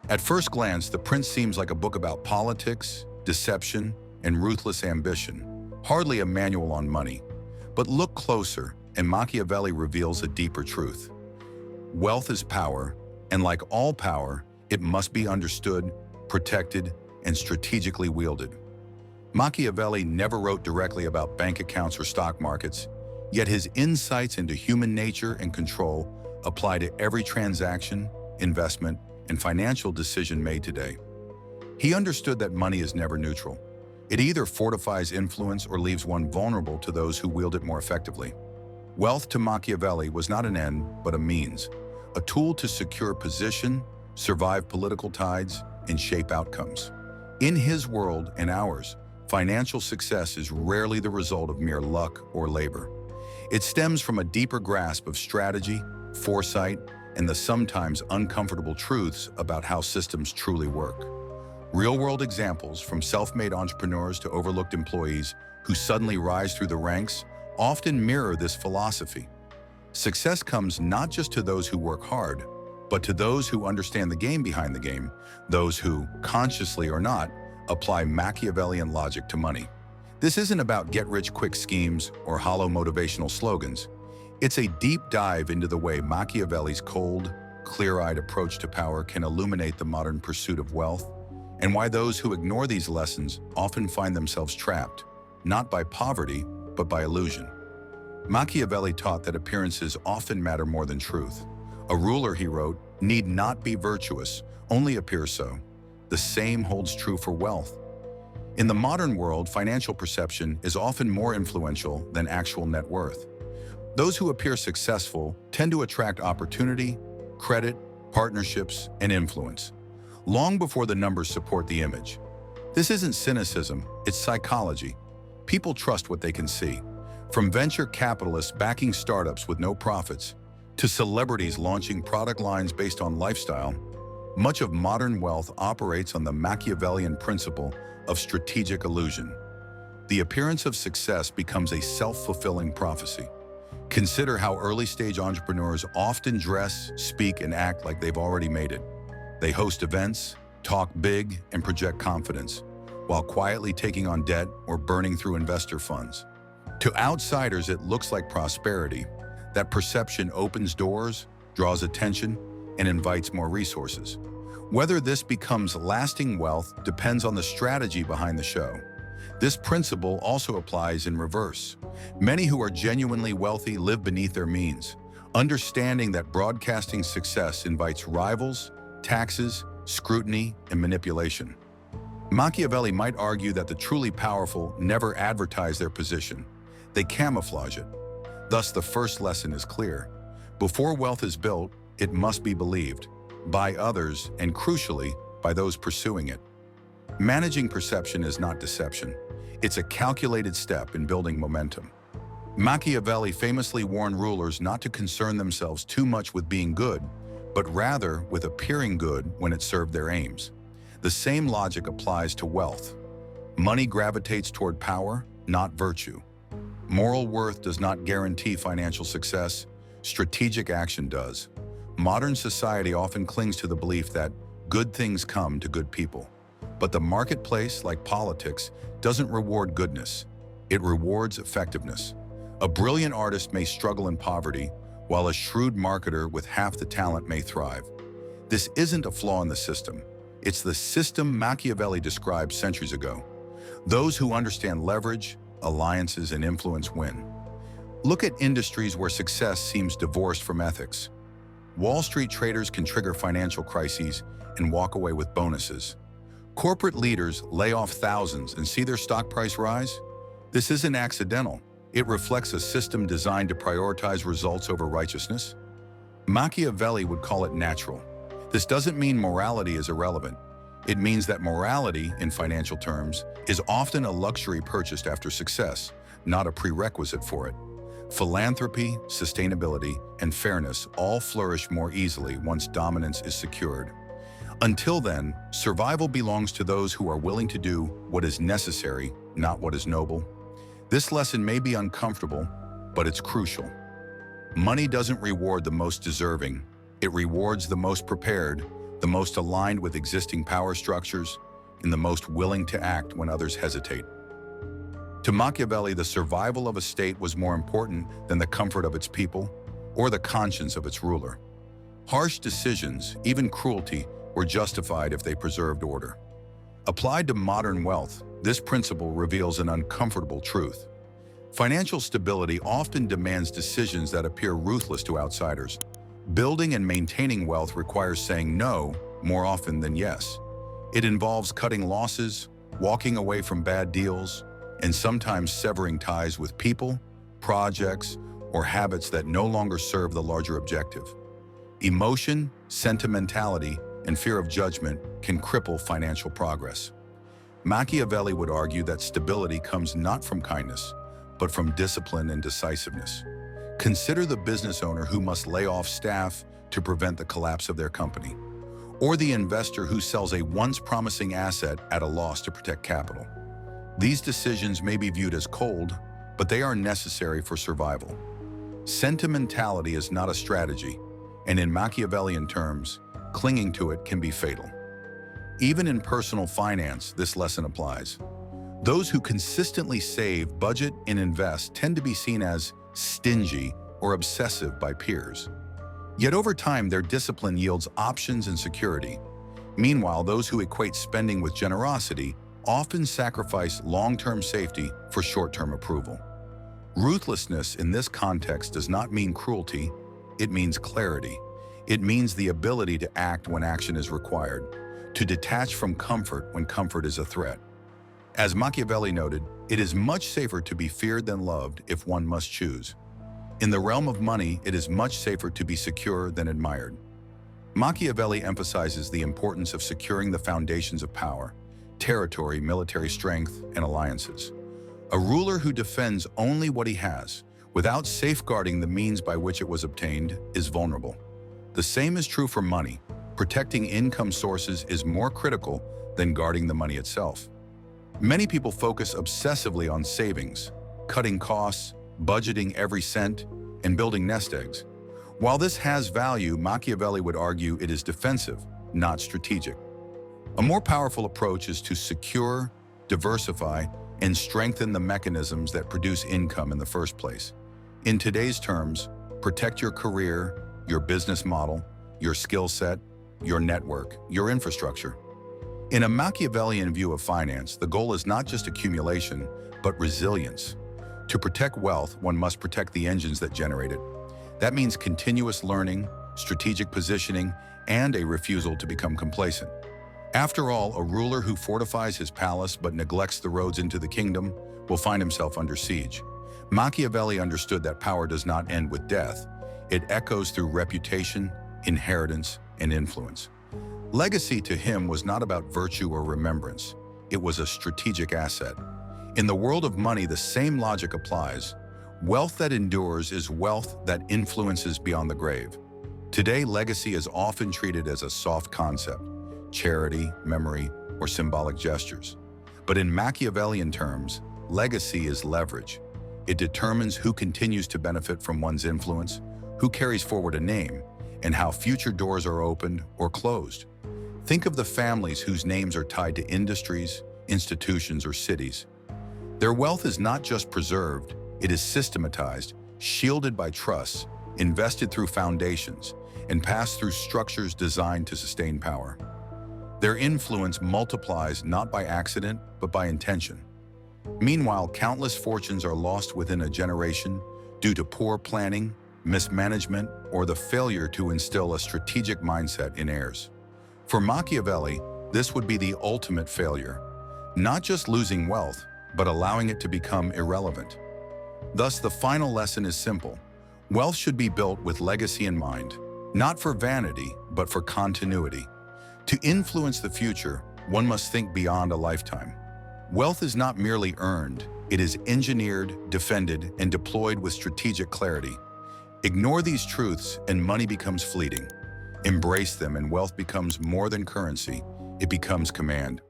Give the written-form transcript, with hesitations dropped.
At first glance, The Prince seems like a book about politics, deception, and ruthless ambition, hardly a manual on money. But look closer, and Machiavelli reveals a deeper truth. Wealth is power, and like all power, it must be understood, protected, and strategically wielded. Machiavelli never wrote directly about bank accounts or stock markets, yet his insights into human nature and control apply to every transaction, investment, and financial decision made today. He understood that money is never neutral. It either fortifies influence or leaves one vulnerable to those who wield it more effectively. Wealth to Machiavelli was not an end, but a means, a tool to secure position, survive political tides, and shape outcomes. In his world and ours, financial success is rarely the result of mere luck or labor. It stems from a deeper grasp of strategy, foresight, and the sometimes uncomfortable truths about how systems truly work. Real-world examples, from self-made entrepreneurs to overlooked employees who suddenly rise through the ranks, often mirror this philosophy. Success comes not just to those who work hard, but to those who understand the game behind the game, those who, consciously or not, apply Machiavellian logic to money. This isn't about get-rich-quick schemes or hollow motivational slogans. It's a deep dive into the way Machiavelli's cold, clear-eyed approach to power can illuminate the modern pursuit of wealth, and why those who ignore these lessons often find themselves trapped, not by poverty, but by illusion. Machiavelli taught that appearances often matter more than truth. A ruler, he wrote, need not be virtuous, only appear so. The same holds true for wealth. In the modern world, financial perception is often more influential than actual net worth. Those who appear successful tend to attract opportunity, credit, partnerships, and influence, long before the numbers support the image. This isn't cynicism, it's psychology. People trust what they can see. From venture capitalists backing startups with no profits, to celebrities launching product lines based on lifestyle, much of modern wealth operates on the Machiavellian principle of strategic illusion. The appearance of success becomes a self-fulfilling prophecy. Consider how early-stage entrepreneurs often dress, speak, and act like they've already made it. They host events, talk big, and project confidence, while quietly taking on debt or burning through investor funds. To outsiders, it looks like prosperity. That perception opens doors, draws attention, and invites more resources. Whether this becomes lasting wealth depends on the strategy behind the show. This principle also applies in reverse. Many who are genuinely wealthy live beneath their means, understanding that broadcasting success invites rivals, taxes, scrutiny, and manipulation. Machiavelli might argue that the truly powerful never advertise their position. They camouflage it. Thus, the first lesson is clear. Before wealth is built, it must be believed, by others, and crucially, by those pursuing it. Managing perception is not deception. It's a calculated step in building momentum. Machiavelli famously warned rulers not to concern themselves too much with being good, but rather with appearing good when it served their aims. The same logic applies to wealth. Money gravitates toward power, not virtue. Moral worth does not guarantee financial success. Strategic action does. Modern society often clings to the belief that good things come to good people. But the marketplace, like politics, doesn't reward goodness. It rewards effectiveness. A brilliant artist may struggle in poverty, while a shrewd marketer with half the talent may thrive. This isn't a flaw in the system. It's the system Machiavelli described centuries ago. Those who understand leverage, alliances, and influence win. Look at industries where success seems divorced from ethics. Wall Street traders can trigger financial crises and walk away with bonuses. Corporate leaders lay off thousands and see their stock price rise. This isn't accidental. It reflects a system designed to prioritize results over righteousness. Machiavelli would call it natural. This doesn't mean morality is irrelevant. It means that morality, in financial terms, is often a luxury purchased after success, not a prerequisite for it. Philanthropy, sustainability, and fairness all flourish more easily once dominance is secured. Until then, survival belongs to those who are willing to do what is necessary, not what is noble. This lesson may be uncomfortable, but it's crucial. Money doesn't reward the most deserving. It rewards the most prepared, the most aligned with existing power structures, and the most willing to act when others hesitate. To Machiavelli, the survival of a state was more important than the comfort of its people or the conscience of its ruler. Harsh decisions, even cruelty, were justified if they preserved order. Applied to modern wealth, this principle reveals an uncomfortable truth. Financial stability often demands decisions that appear ruthless to outsiders. Building and maintaining wealth requires saying no more often than yes. It involves cutting losses, walking away from bad deals, and sometimes severing ties with people, projects, or habits that no longer serve the larger objective. Emotion, sentimentality, and fear of judgment can cripple financial progress. Machiavelli would argue that stability comes not from kindness, but from discipline and decisiveness. Consider the business owner who must lay off staff to prevent the collapse of their company, or the investor who sells a once promising asset at a loss to protect capital. These decisions may be viewed as cold, but they are necessary for survival. Sentimentality is not a strategy, and in Machiavellian terms, clinging to it can be fatal. Even in personal finance, this lesson applies. Those who consistently save, budget, and invest tend to be seen as stingy or obsessive by peers. Yet over time, their discipline yields options and security. Meanwhile, those who equate spending with generosity often sacrifice long-term safety for short-term approval. Ruthlessness in this context does not mean cruelty, it means clarity. It means the ability to act when action is required, to detach from comfort when comfort is a threat. As Machiavelli noted, it is much safer to be feared than loved if one must choose. In the realm of money, it is much safer to be secure than admired. Machiavelli emphasizes the importance of securing the foundations of power, territory, military strength, and alliances. A ruler who defends only what he has, without safeguarding the means by which it was obtained, is vulnerable. The same is true for money. Protecting income sources is more critical than guarding the money itself. Many people focus obsessively on savings, cutting costs, budgeting every cent, and building nest eggs. While this has value, Machiavelli would argue it is defensive, not strategic. A more powerful approach is to secure, diversify, and strengthen the mechanisms that produce income in the first place. In today's terms, protect your career, your business model, your skill set, your network, your infrastructure. In a Machiavellian view of finance, the goal is not just accumulation, but resilience. To protect wealth, one must protect the engines that generate it. That means continuous learning, strategic positioning, and a refusal to become complacent. After all, a ruler who fortifies his palace but neglects the roads into the kingdom will find himself under siege. Machiavelli understood that power does not end with death. It echoes through reputation, inheritance, and influence. Legacy to him was not about virtue or remembrance. It was a strategic asset. In the world of money, the same logic applies. Wealth that endures is wealth that influences beyond the grave. Today, legacy is often treated as a soft concept, charity, memory, or symbolic gestures. But in Machiavellian terms, legacy is leverage. It determines who continues to benefit from one's influence, who carries forward a name, and how future doors are opened or closed. Think of the families whose names are tied to industries, institutions, or cities. Their wealth is not just preserved, it is systematized, shielded by trusts, invested through foundations, and passed through structures designed to sustain power. Their influence multiplies not by accident, but by intention. Meanwhile, countless fortunes are lost within a generation due to poor planning, mismanagement, or the failure to instill a strategic mindset in heirs. For Machiavelli, this would be the ultimate failure, not just losing wealth, but allowing it to become irrelevant. Thus, the final lesson is simple. Wealth should be built with legacy in mind, not for vanity, but for continuity. To influence the future, one must think beyond a lifetime. Wealth is not merely earned, it is engineered, defended, and deployed with strategic clarity. Ignore these truths and money becomes fleeting. Embrace them and wealth becomes more than currency, it becomes command.